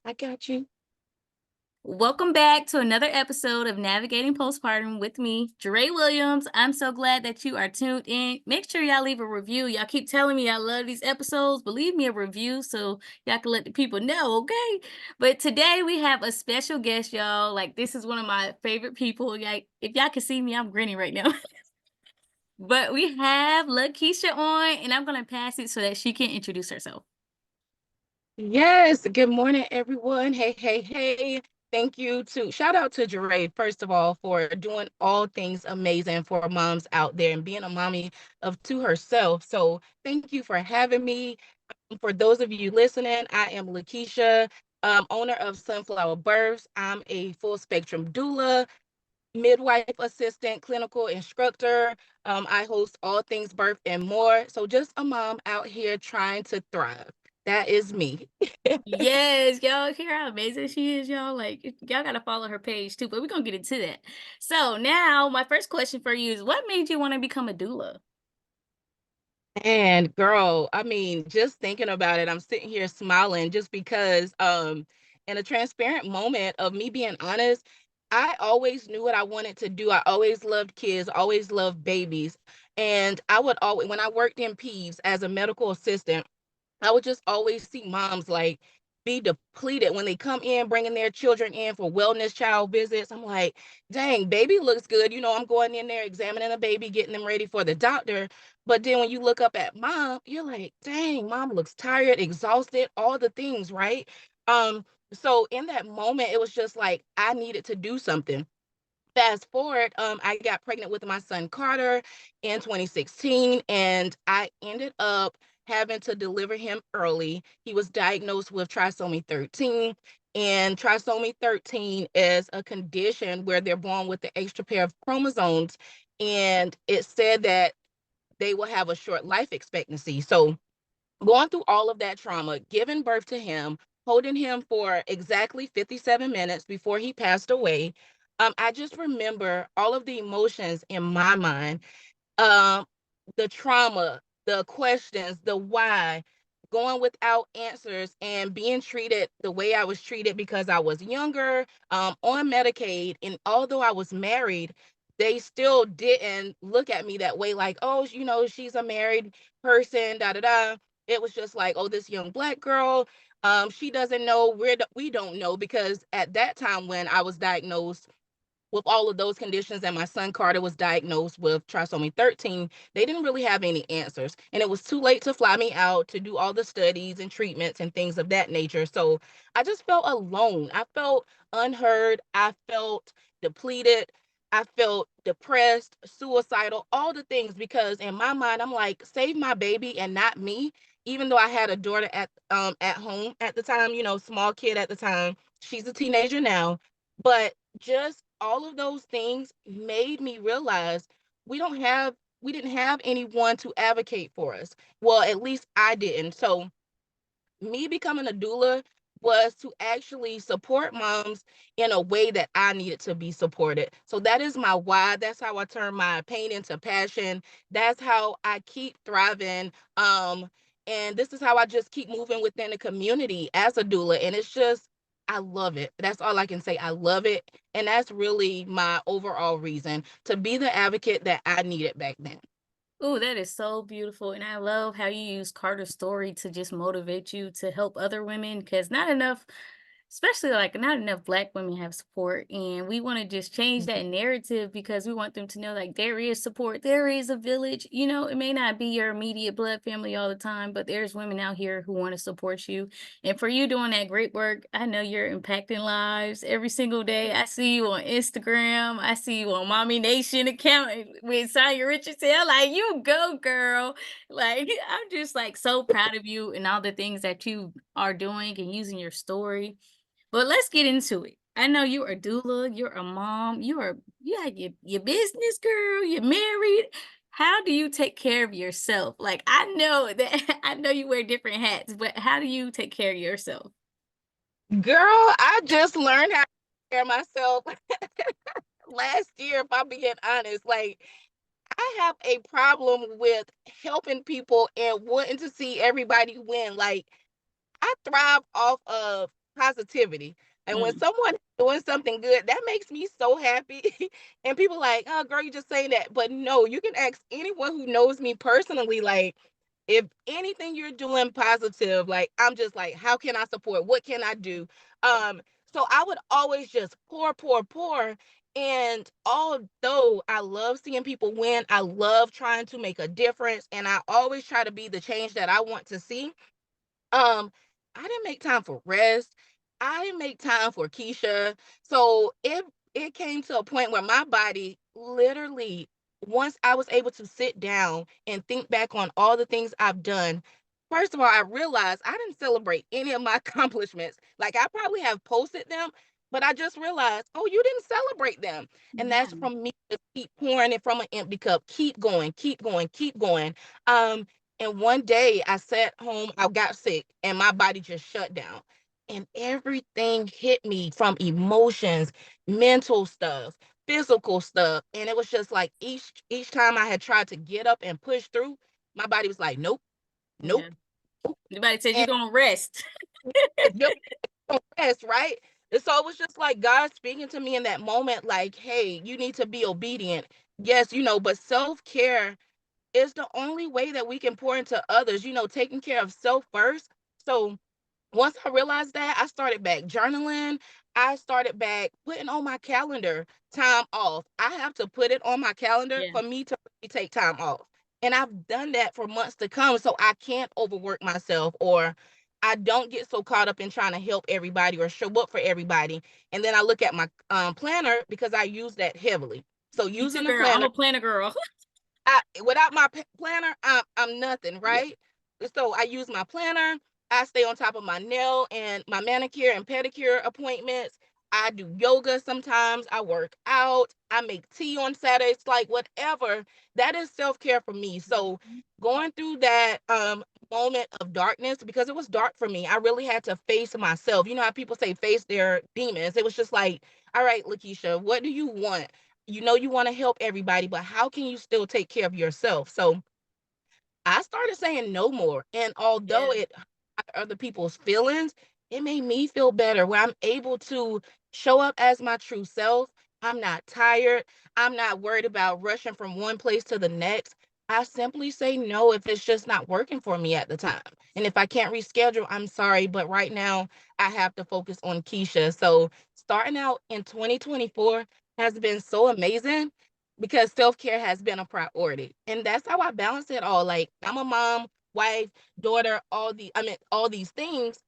I got you. Welcome back to another episode of Navigating Postpartum with me, Jaree Williams. I'm so glad that you are tuned in. Make sure y'all leave a review. Y'all keep telling me I love these episodes, but leave me a review so y'all can let the people know, okay? But today we have a special guest, y'all. Like, this is one of my favorite people. Like, if y'all can see me, I'm grinning right now. But we have Lakesha on, and I'm going to pass it so that she can introduce herself. Yes. Good morning, everyone. Hey, hey, hey. Thank you to shout out to Jaree, first of all, for doing all things amazing for moms out there and being a mommy of two herself. So thank you for having me. For those of you listening, I am Lakesha, owner of Sunflower Births. I'm a full spectrum doula, midwife assistant, clinical instructor. I host all things birth and more. So just a mom out here trying to thrive. That is me. Yes, y'all hear how amazing she is, y'all. Like, y'all gotta follow her page too, but we're gonna get into that. So, now my first question for you is what made you want to become a doula? And girl, I mean, just thinking about it, I'm sitting here smiling just because in a transparent moment of me being honest, I always knew what I wanted to do. I always loved kids, always loved babies. And I would always, when I worked in Peds as a medical assistant, I would just always see moms like be depleted when they come in, bringing their children in for wellness child visits. I'm like, dang, baby looks good. I'm going in there examining the baby, getting them ready for the doctor. But then when you look up at mom, you're like, dang, mom looks tired, exhausted, all the things, right? Um, so in that moment, it was just like I needed to do something. Fast forward, I got pregnant with my son Carter in 2016, and I ended up having to deliver him early. He was diagnosed with trisomy 13, and trisomy 13 is a condition where they're born with the extra pair of chromosomes, and it said that they will have a short life expectancy. So going through all of that trauma, giving birth to him, holding him for exactly 57 minutes before he passed away, I just remember all of the emotions in my mind, um, the trauma, the questions, the why, going without answers and being treated the way I was treated because I was younger, on Medicaid. And although I was married, they still didn't look at me that way, like, oh, she's a married person, da da da. It was just like, oh, this young Black girl, she doesn't know, we don't know, because at that time when I was diagnosed with all of those conditions and my son Carter was diagnosed with trisomy 13, they didn't really have any answers. And it was too late to fly me out to do all the studies and treatments and things of that nature. So I just felt alone. I felt unheard. I felt depleted. I felt depressed, suicidal, all the things, because in my mind, I'm like, save my baby and not me. Even though I had a daughter at home at the time, small kid at the time. She's a teenager now. But just all of those things made me realize we didn't have anyone to advocate for us. Well, at least I didn't. So me becoming a doula was to actually support moms in a way that I needed to be supported. So that is my why. That's how I turn my pain into passion. That's how I keep thriving. And this is how I just keep moving within the community as a doula. And it's just, I love it. That's all I can say. I love it. And that's really my overall reason to be the advocate that I needed back then. Oh, that is so beautiful. And I love how you use Carter's story to just motivate you to help other women because not enough, especially like not enough Black women have support. And we want to just change that narrative because we want them to know like there is support, there is a village. It may not be your immediate blood family all the time, but there's women out here who want to support you. And for you doing that great work, I know you're impacting lives every single day. I see you on Instagram. I see you on Mommy Nation account with Sonya Richardson. I'm like, you go, girl. Like, I'm just like so proud of you and all the things that you are doing and using your story. But let's get into it. I know you're a doula, you're a mom, you have your business, girl, you're married. How do you take care of yourself? Like I know that I know you wear different hats, but how do you take care of yourself? Girl, I just learned how to care myself last year, if I'm being honest. Like, I have a problem with helping people and wanting to see everybody win. Like, I thrive off of positivity. And when Mm. someone is doing something good, that makes me so happy. And people like, oh, girl, you just saying that. But no, you can ask anyone who knows me personally, like, if anything you're doing positive, like I'm just like, how can I support? What can I do? So I would always just pour, pour, pour. And although I love seeing people win, I love trying to make a difference. And I always try to be the change that I want to see. um, I didn't make time for rest. I didn't make time for Keisha. So it came to a point where my body literally, once I was able to sit down and think back on all the things I've done, first of all, I realized I didn't celebrate any of my accomplishments. Like I probably have posted them, but I just realized, oh, you didn't celebrate them. And Yeah. that's from me to keep pouring it from an empty cup. Keep going, keep going, keep going. Um, and one day I sat home, I got sick, and my body just shut down. And everything hit me from emotions, mental stuff, physical stuff. And it was just like each time I had tried to get up and push through, my body was like, nope, Yeah. nope, nope. Anybody says you're And gonna rest. you're gonna rest, right? And so it was just like God speaking to me in that moment, like, hey, you need to be obedient. Yes, but self-care is the only way that we can pour into others, taking care of self first. So once I realized that, I started back journaling. I started back putting on my calendar time off. I have to put it on my calendar Yeah. for me to really take time off. And I've done that for months to come. So I can't overwork myself, or I don't get so caught up in trying to help everybody or show up for everybody. And then I look at my planner because I use that heavily. So Me too, using the girl. I'm planner, a planner girl. without my planner, I'm nothing, Yeah. right? So I use my planner. I stay on top of my nail and my manicure and pedicure appointments. I do yoga sometimes. I work out. I make tea on Saturdays, like whatever. That is self care for me. So Mhm. going through that moment of darkness, because it was dark for me, I really had to face myself. You know how people say face their demons. It was just like, all right, Lakesha, what do you want? You want to help everybody, but how can you still take care of yourself? So I started saying no more. And although Yeah. it hurt other people's feelings, it made me feel better where I'm able to show up as my true self. I'm not tired. I'm not worried about rushing from one place to the next. I simply say no if it's just not working for me at the time. And if I can't reschedule, I'm sorry, but right now I have to focus on Keisha. So starting out in 2024 has been so amazing because self-care has been a priority. And that's how I balance it all. Like I'm a mom, wife, daughter, all these things,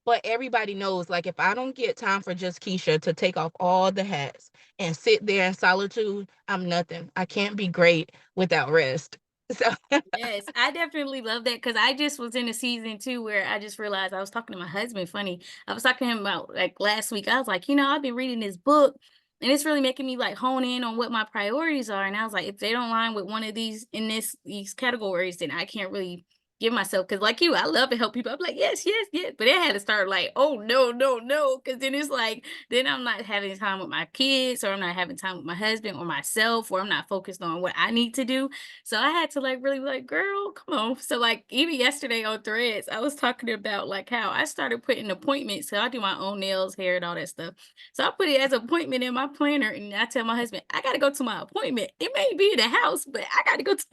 but everybody knows like if I don't get time for just Keisha to take off all the hats and sit there in solitude, I'm nothing. I can't be great without rest. So Yes, I definitely love that because I just was in a season too where I just realized I was talking to my husband. Funny, I was talking to him about like last week. I was like, I've been reading this book and it's really making me like hone in on what my priorities are. And I was like, if they don't align with one of these in these categories, then I can't really give myself because like you, I love to help people. I'm like, yes, yes, yes. But it had to start like, oh no, no, no. Cause then it's like, then I'm not having time with my kids, or I'm not having time with my husband or myself, or I'm not focused on what I need to do. So I had to like really be like, girl, come on. So like even yesterday on Threads, I was talking about like how I started putting appointments. So I do my own nails, hair, and all that stuff. So I put it as an appointment in my planner, and I tell my husband, I gotta go to my appointment. It may be in the house, but I gotta go to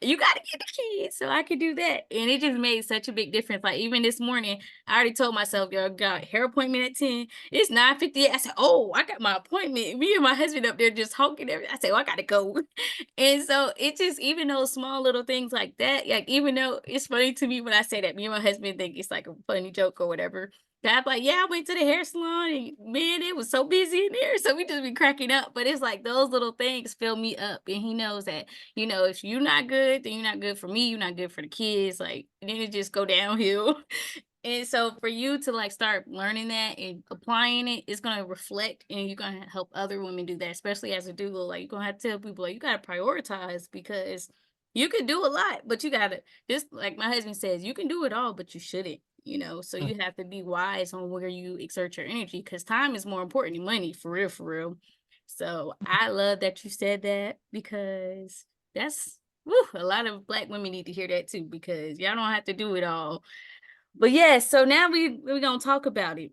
you gotta get the keys so I could do that. And it just made such a big difference. Like even this morning, I already told myself, yo, got hair appointment at 10. It's 9:50. I said, oh, I got my appointment. Me and my husband up there just honking everything. I said, oh, I gotta go. And so it just even those small little things like that, like even though it's funny to me when I say that, me and my husband think it's like a funny joke or whatever. But I'm like, yeah, I went to the hair salon and man, it was so busy in there. So we just be cracking up. But it's like those little things fill me up. And he knows that, if you're not good, then you're not good for me, you're not good for the kids. Like then it just go downhill. And so for you to like start learning that and applying it, it's gonna reflect and you're gonna help other women do that, especially as a doula. Like you're gonna have to tell people like you gotta prioritize because you can do a lot, but you gotta just like my husband says, you can do it all, but you shouldn't, So you have to be wise on where you exert your energy because time is more important than money, for real, for real. So I love that you said that because that's a lot of Black women need to hear that too, because y'all don't have to do it all. But yeah, so now we're gonna talk about it.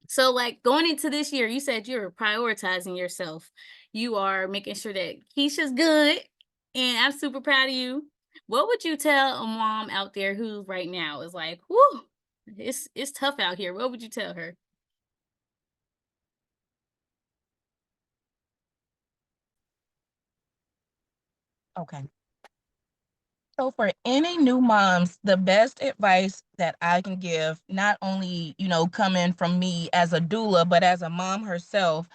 So, like, going into this year, you said you're prioritizing yourself. You are making sure that Keisha's good, and I'm super proud of you. What would you tell a mom out there who right now is like, "Whoo, it's tough out here." What would you tell her? Okay. So for any new moms, the best advice that I can give, not only, coming from me as a doula, but as a mom herself,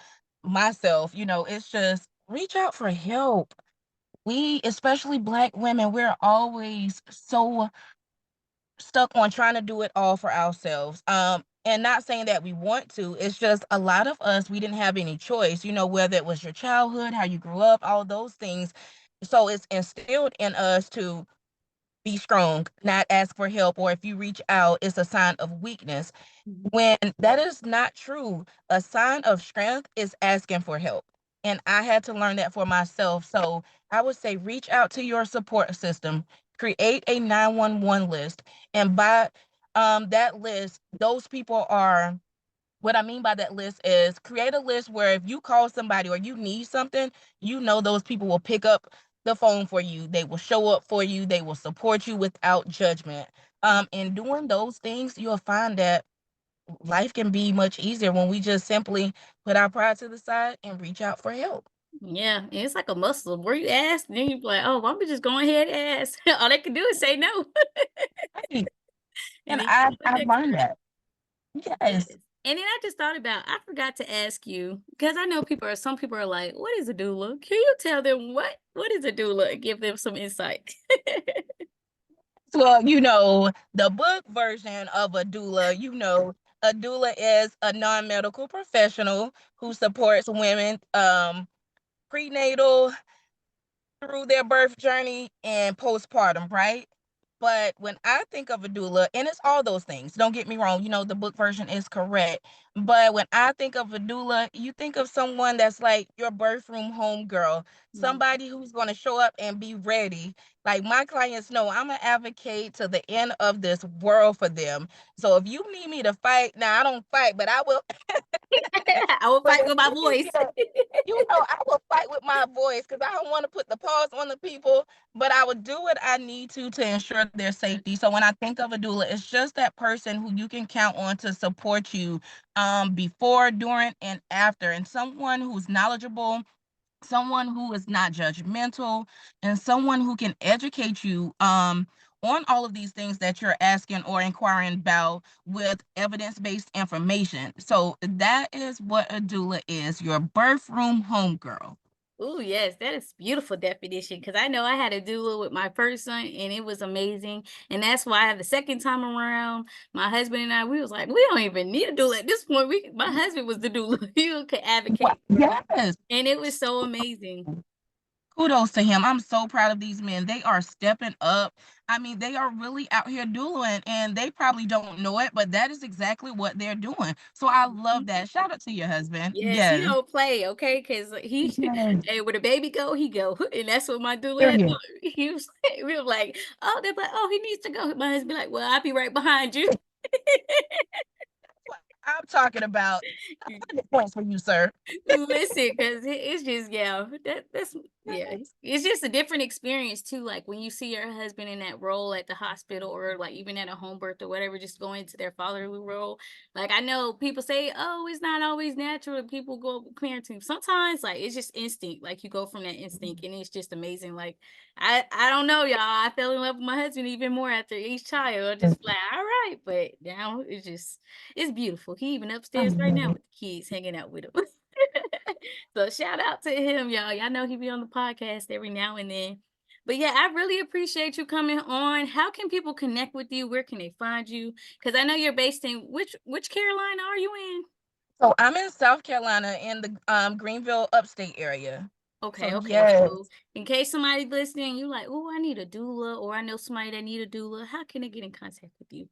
myself, it's just reach out for help. We, especially Black women, we're always so stuck on trying to do it all for ourselves. And not saying that we want to, it's just a lot of us, we didn't have any choice, whether it was your childhood, how you grew up, all those things. So it's instilled in us to be strong, not ask for help, or if you reach out, it's a sign of weakness. Mhm. When that is not true, a sign of strength is asking for help. And I had to learn that for myself. So I would say reach out to your support system, create a 911 list. And by that list, those people are what I mean by that list is create a list where if you call somebody or you need something, those people will pick up the phone for you. They will show up for you. They will support you without judgment. In doing those things, you'll find that life can be much easier when we just simply put our pride to the side and reach out for help. Yeah, and it's like a muscle. Where you ask, then you be like, "Oh, well, I'm just going ahead and ask." All they can do is say no, Right. and And then you I, go the I've next learned person. that. Yes. Yes. And then I just thought about, I forgot to ask you, because I know some people are like, what is a doula? Can you tell them what is a doula and give them some insight? Well, the book version of a doula is a non-medical professional who supports women prenatal through their birth journey and postpartum, right? But when I think of a doula, and it's all those things, don't get me wrong, the book version is correct. But when I think of a doula, you think of someone that's like your birth room home girl, Mm. somebody who's going to show up and be ready. Like my clients know I'm an advocate to the end of this world for them. So if you need me to fight, now I don't fight, but I will. I will But fight if with my you need me voice. to I will fight with my voice because I don't want to put the pause on the people, but I would do what I need to ensure their safety. So when I think of a doula, it's just that person who you can count on to support you before, during, and after, and someone who's knowledgeable, someone who is not judgmental, and someone who can educate you on all of these things that you're asking or inquiring about with evidence-based information. So that is what a doula is, your birth room homegirl. Oh yes, that is beautiful definition. Because I know I had a doula with my first son, and it was amazing. And that's why the second time around, my husband and I, we was like, we don't even need a doula at this point. My husband was the doula. He could advocate for me, Yes. and it was so amazing. Kudos to him. I'm so proud of these men. They are stepping up. I mean, they are really out here doing, and they probably don't know it, but that is exactly what they're doing. So I love Mhm. that. Shout out to your husband. Yes, he Yes. don't play, okay? Because he Yes. hey, where the baby go, he go, and that's what my doula had Period. taught me. He was we were like, "Oh," they're like, "Oh, he needs to go." My husband be like, "Well, I'll be right behind you." What I'm talking about. 100 points for you, sir. Listen, because it's just yeah, that's yeah, it's just a different experience too. Like when you see your husband in that role at the hospital or like even at a home birth or whatever, just going to their fatherly role. Like I know people say, oh, it's not always natural that people go parenting. Sometimes like it's just instinct. Like you go from that instinct and it's just amazing. Like I don't know, y'all. I fell in love with my husband even more after each child. I just like, all right, but now it's beautiful. He even I upstairs right love now it. with the kids hanging out with him. So shout out to him, y'all. Y'all know he be on the podcast every now and then. But yeah, I really appreciate you coming on. How can people connect with you? Where can they find you? Because I know you're based in which Carolina are you in? So I'm in South Carolina in the Greenville upstate area. So Okay, okay. yes. So in case somebody listening, you like, oh, I need a doula, or I know somebody that need a doula. How can they get in contact with you?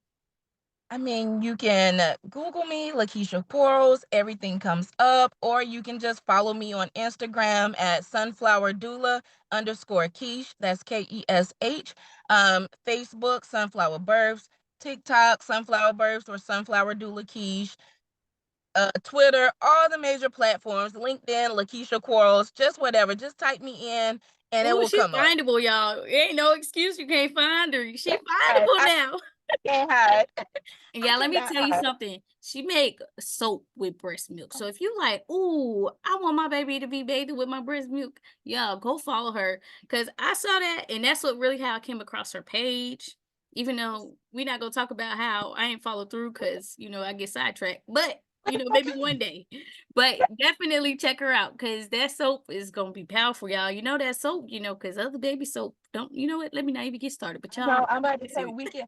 I mean, you can Google me, Lakesha Quarles, everything comes up, or you can just follow me on Instagram at sunflower doula underscore quiche. That's KESH. Facebook, Sunflower Births, TikTok, Sunflower Births, or Sunflower Doula Quiche. Twitter, all the major platforms, LinkedIn, Lakesha Quarles, just whatever. Just type me in and it Oh, will she come up. findable, y'all. Ain't no excuse you can't find her. She I, findable I now. can't hide. And I yeah, let me cannot tell you hide. something. She make soap with breast milk. So if you like, ooh, I want my baby to be bathed with my breast milk, yeah, go follow her. Cause I saw that, and that's what really how I came across her page. Even though we're not gonna talk about how I ain't followed through, cause I get sidetracked. But maybe one day. But definitely check her out, cause that soap is gonna be powerful, y'all. You know that soap, cause other baby soap don't. You know what? Let me not even get started. But y'all, No, I'm about to say listen. we can.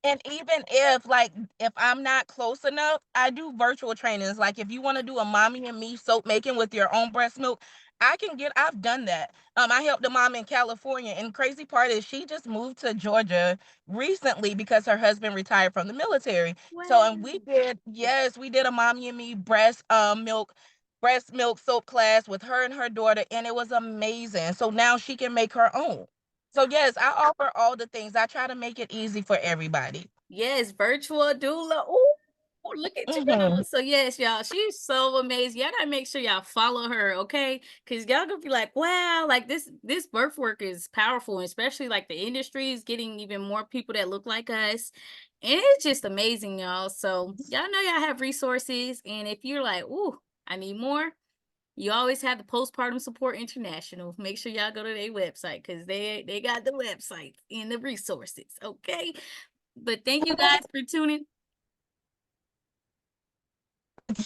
And even if I'm not close enough, I do virtual trainings. Like if you want to do a mommy and me soap making with your own breast milk, I've done that. I helped a mom in California, and crazy part is she just moved to Georgia recently because her husband retired from the military. So Wow. and we did a mommy and me breast milk soap class with her and her daughter, and it was amazing. So now she can make her own. So yes, I offer all the things. I try to make it easy for everybody. Yes, virtual doula. Ooh, look at Hmm. y'all. So yes, y'all, she's so amazing. Y'all gotta make sure y'all follow her, okay? Because y'all gonna be like, wow, like this birth work is powerful, and especially like the industry is getting even more people that look like us. And it's just amazing, y'all. So y'all know y'all have resources. And if you're like, ooh, I need more, you always have the Postpartum Support International. Make sure y'all go to their website because they got the website and the resources. Okay. But thank you guys for tuning.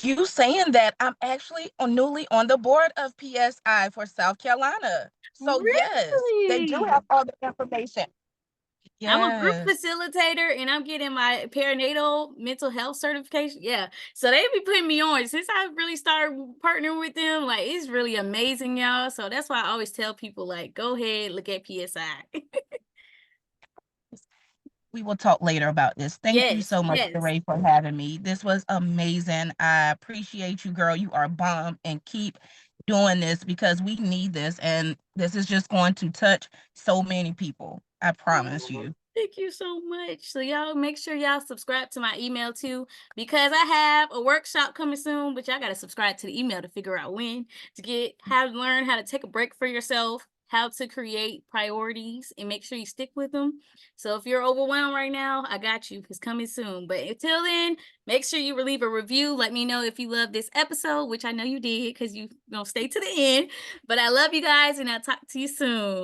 You saying that I'm actually newly on the board of PSI for South Carolina. So yes, they do Really? have all the information. I'm a group Yes. facilitator and I'm getting my perinatal mental health certification. Yeah. So they be putting me on since I really started partnering with them. Like it's really amazing, y'all. So that's why I always tell people like, go ahead, look at PSI. We will talk later about this. Thank you Yes, so much, yes. Jaree, for having me. This was amazing. I appreciate you, girl. You are bomb and keep doing this because we need this. And this is just going to touch so many people. I promise Oh, you. thank you so much. So y'all make sure y'all subscribe to my email too, because I have a workshop coming soon, but y'all gotta subscribe to the email to figure out when to get how to learn how to take a break for yourself, how to create priorities and make sure you stick with them. So if you're overwhelmed right now, I got you. It's coming soon. But until then, make sure you leave a review. Let me know if you love this episode, which I know you did because you stay to the end. But I love you guys and I'll talk to you soon.